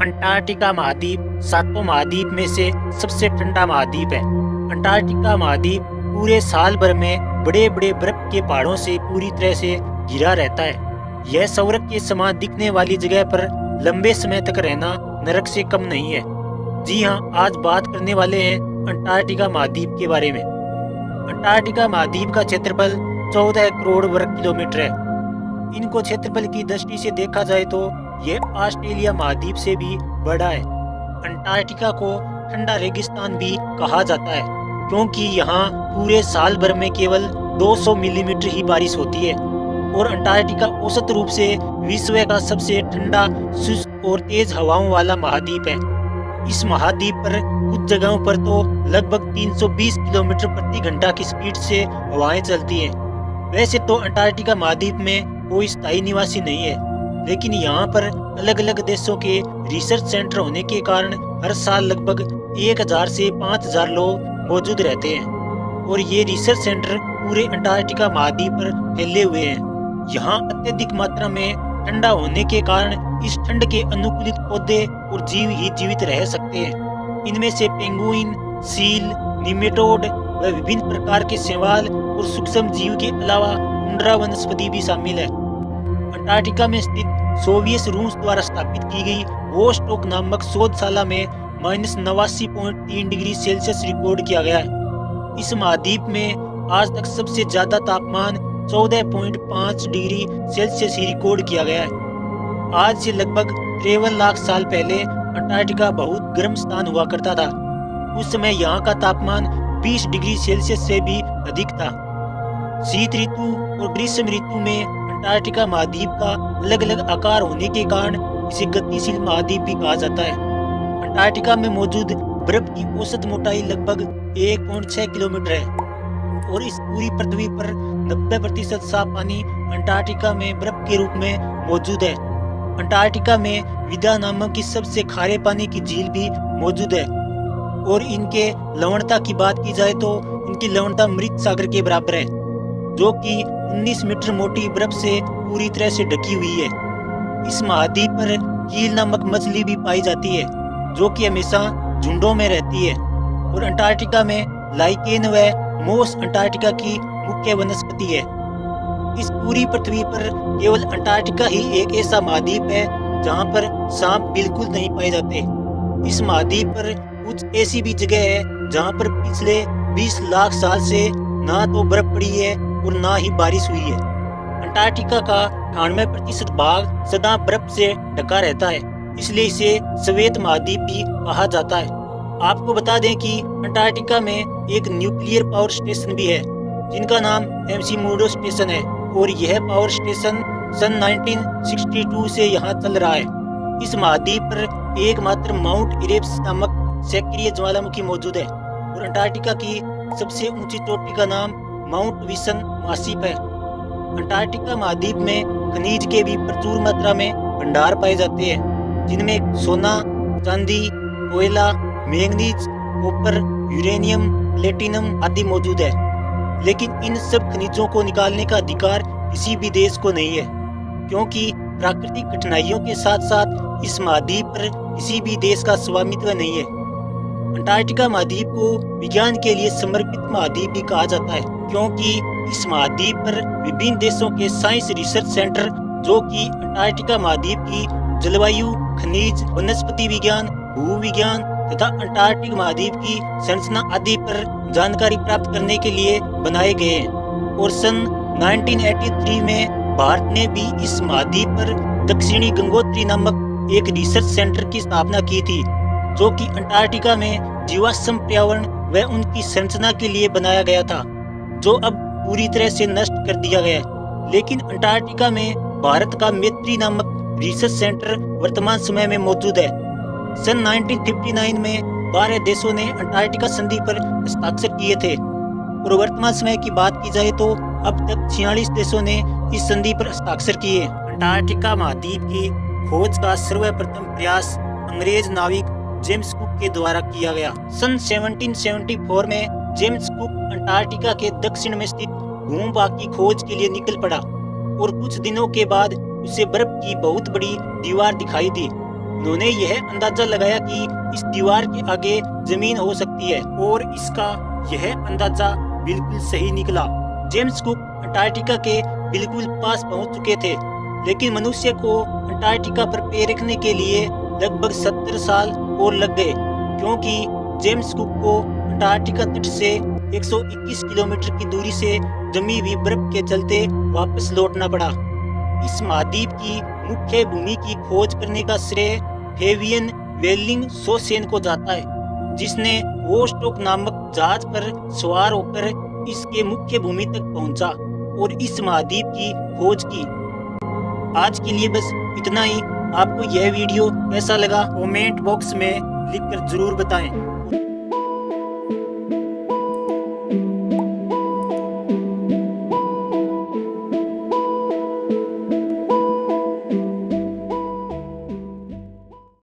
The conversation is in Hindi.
अंटार्कटिका महाद्वीप सातों महाद्वीप में से सबसे ठंडा महाद्वीप है। अंटार्कटिका महाद्वीप पूरे साल भर में बड़े बड़े बर्फ के पहाड़ों से पूरी तरह से घिरा रहता है। यह स्वर्ग के समान दिखने वाली जगह पर लंबे समय तक रहना नरक से कम नहीं है। जी हाँ, आज बात करने वाले हैं अंटार्कटिका महाद्वीप के बारे में। अंटार्कटिका महाद्वीप का क्षेत्रफल 14 करोड़ वर्ग किलोमीटर है। इनको क्षेत्रफल की दृष्टि से देखा जाए तो यह ऑस्ट्रेलिया महाद्वीप से भी बड़ा है। अंटार्कटिका को ठंडा रेगिस्तान भी कहा जाता है क्योंकि यहाँ पूरे साल भर में केवल 200 मिलीमीटर ही बारिश होती है और अंटार्कटिका औसत रूप से विश्व का सबसे ठंडा, शुष्क और तेज हवाओं वाला महाद्वीप है। इस महाद्वीप पर कुछ जगहों पर तो लगभग 320 किलोमीटर प्रति घंटा की स्पीड से हवाएं चलती हैं। वैसे तो अंटार्कटिका महाद्वीप में कोई स्थायी निवासी नहीं है, लेकिन यहाँ पर अलग अलग देशों के रिसर्च सेंटर होने के कारण हर साल लगभग 1000 से 5000 लोग मौजूद रहते हैं और ये रिसर्च सेंटर पूरे अंटार्कटिका महाद्वीप पर फैले हुए हैं। यहाँ अत्यधिक मात्रा में ठंडा होने के कारण इस ठंड के अनुकूलित पौधे और जीव ही जीवित रह सकते हैं। इनमें से पेंगुइन, सील, निमेटोड व विभिन्न प्रकार के शैवाल और सूक्ष्म जीव के अलावा टुंड्रा वनस्पति भी शामिल है। अंटार्कटिका में स्थित सोवियत रूस द्वारा स्थापित की गई वोस्टोक नामक शोधशाला में -89.3 डिग्री सेल्सियस रिकॉर्ड किया गया है। इस महाद्वीप में आज तक सबसे ज्यादा तापमान 14.5 डिग्री सेल्सियस ही रिकॉर्ड किया गया है। आज से लगभग 53 लाख साल पहले अंटार्कटिका बहुत गर्म स्थान हुआ करता था। उस समय यहाँ का तापमान 20 डिग्री सेल्सियस से भी अधिक था। शीत ऋतु और ग्रीष्म ऋतु में अंटार्कटिका महाद्वीप का अलग अलग आकार होने के कारण इसे गतिशील महाद्वीप भी कहा जाता है। अंटार्कटिका में मौजूद बर्फ की औसत मोटाई लगभग 1.6 किलोमीटर है और इस पूरी पृथ्वी पर 90% साफ पानी अंटार्कटिका में बर्फ के रूप में मौजूद है। अंटार्कटिका में विदा नामक की सबसे खारे पानी की झील भी मौजूद है और इनके लवणता की बात की जाए तो इनकी लवणता मृत सागर के बराबर है, जो कि 19 मीटर मोटी बर्फ से पूरी तरह से ढकी हुई है। इस महाद्वीप पर कील नामक मछली भी पाई जाती है, जो कि हमेशा झुंडों में रहती है और अंटार्कटिका में लाइकेन व मोस अंटार्कटिका की मुख्य वनस्पति है। इस पूरी पृथ्वी पर केवल अंटार्कटिका ही एक ऐसा महाद्वीप है जहां पर सांप बिल्कुल नहीं पाए जाते। इस महाद्वीप पर कुछ ऐसी भी जगह है जहां पर पिछले 20 लाख साल से ना तो बर्फ पड़ी है और ना ही बारिश हुई है। अंटार्कटिका का 98% भाग सदा बर्फ से ढका रहता है, इसलिए इसे श्वेत महाद्वीप भी कहा जाता है। आपको बता दें कि अंटार्कटिका में एक न्यूक्लियर पावर स्टेशन भी है जिनका नाम McMurdo स्टेशन है और यह पावर स्टेशन सन 1962 से यहाँ चल रहा है। इस महाद्वीप पर एकमात्र माउंट इरेब्स नामक सक्रिय ज्वालामुखी मौजूद है और अंटार्कटिका की सबसे ऊंची चोटी का नाम माउंट विल्सन मासिप है। अंटार्कटिका महाद्वीप में खनिज के भी प्रचुर मात्रा में भंडार पाए जाते हैं, जिनमें सोना, चांदी, कोयला, मैंगनीज, कॉपर, यूरेनियम, प्लेटिनम आदि मौजूद है। लेकिन इन सब खनिजों को निकालने का अधिकार किसी भी देश को नहीं है, क्योंकि प्राकृतिक कठिनाइयों के साथ साथ इस महाद्वीप पर किसी भी देश का स्वामित्व नहीं है। अंटार्कटिका महाद्वीप को विज्ञान के लिए समर्पित महाद्वीप भी कहा जाता है, क्योंकि इस महाद्वीप पर विभिन्न देशों के साइंस रिसर्च सेंटर, जो कि अंटार्कटिका महाद्वीप की जलवायु, खनिज, वनस्पति विज्ञान, भूविज्ञान तथा अंटार्कटिक महाद्वीप की संरचना आदि पर जानकारी प्राप्त करने के लिए बनाए गए हैं। और सन 1983 में भारत ने भी इस महाद्वीप पर दक्षिणी गंगोत्री नामक एक रिसर्च सेंटर की स्थापना की थी, जो कि अंटार्कटिका में जीवाश्म पर्यावरण व उनकी संरचना के लिए बनाया गया था, जो अब पूरी तरह से नष्ट कर दिया गया है। लेकिन अंटार्कटिका में भारत का मैत्री नामक रिसर्च सेंटर वर्तमान समय में मौजूद है। सन 1959 में 12 देशों ने अंटार्कटिका संधि पर हस्ताक्षर किए थे और वर्तमान समय की बात की जाए तो अब तक 46 देशों ने इस संधि पर हस्ताक्षर किए। अंटार्कटिका महाद्वीप की खोज का सर्वप्रथम प्रयास अंग्रेज नाविक जेम्स कुक के द्वारा किया गया। सन 1774 में जेम्स कुक अंटार्कटिका के दक्षिण में स्थित भूभाग की खोज के लिए निकल पड़ा और कुछ दिनों के बाद उसे बर्फ की बहुत बड़ी दीवार दिखाई दी। उन्होंने यह अंदाजा लगाया कि इस दीवार के आगे जमीन हो सकती है और इसका यह अंदाजा बिल्कुल सही निकला। जेम्स कुक अंटार्कटिका के बिल्कुल पास पहुंच चुके थे, लेकिन मनुष्य को अंटार्कटिका पर पैर रखने के लिए लगभग 70 साल और लग गए, क्योंकि जेम्स कुक को अंटार्कटिका तट से 121 किलोमीटर की दूरी से जमी हुई बर्फ के चलते वापस लौटना पड़ा। इस महाद्वीप की मुख्य भूमि की खोज करने का श्रेय फेबियन वेल्लिंगशॉसेन को जाता है, जिसने वोस्टॉक नामक जहाज पर सवार होकर इसके मुख्य भूमि तक पहुंचा और इस महाद्वीप की खोज की। आज के लिए बस इतना ही। आपको यह वीडियो कैसा लगा कमेंट बॉक्स में लिखकर जरूर बताएं।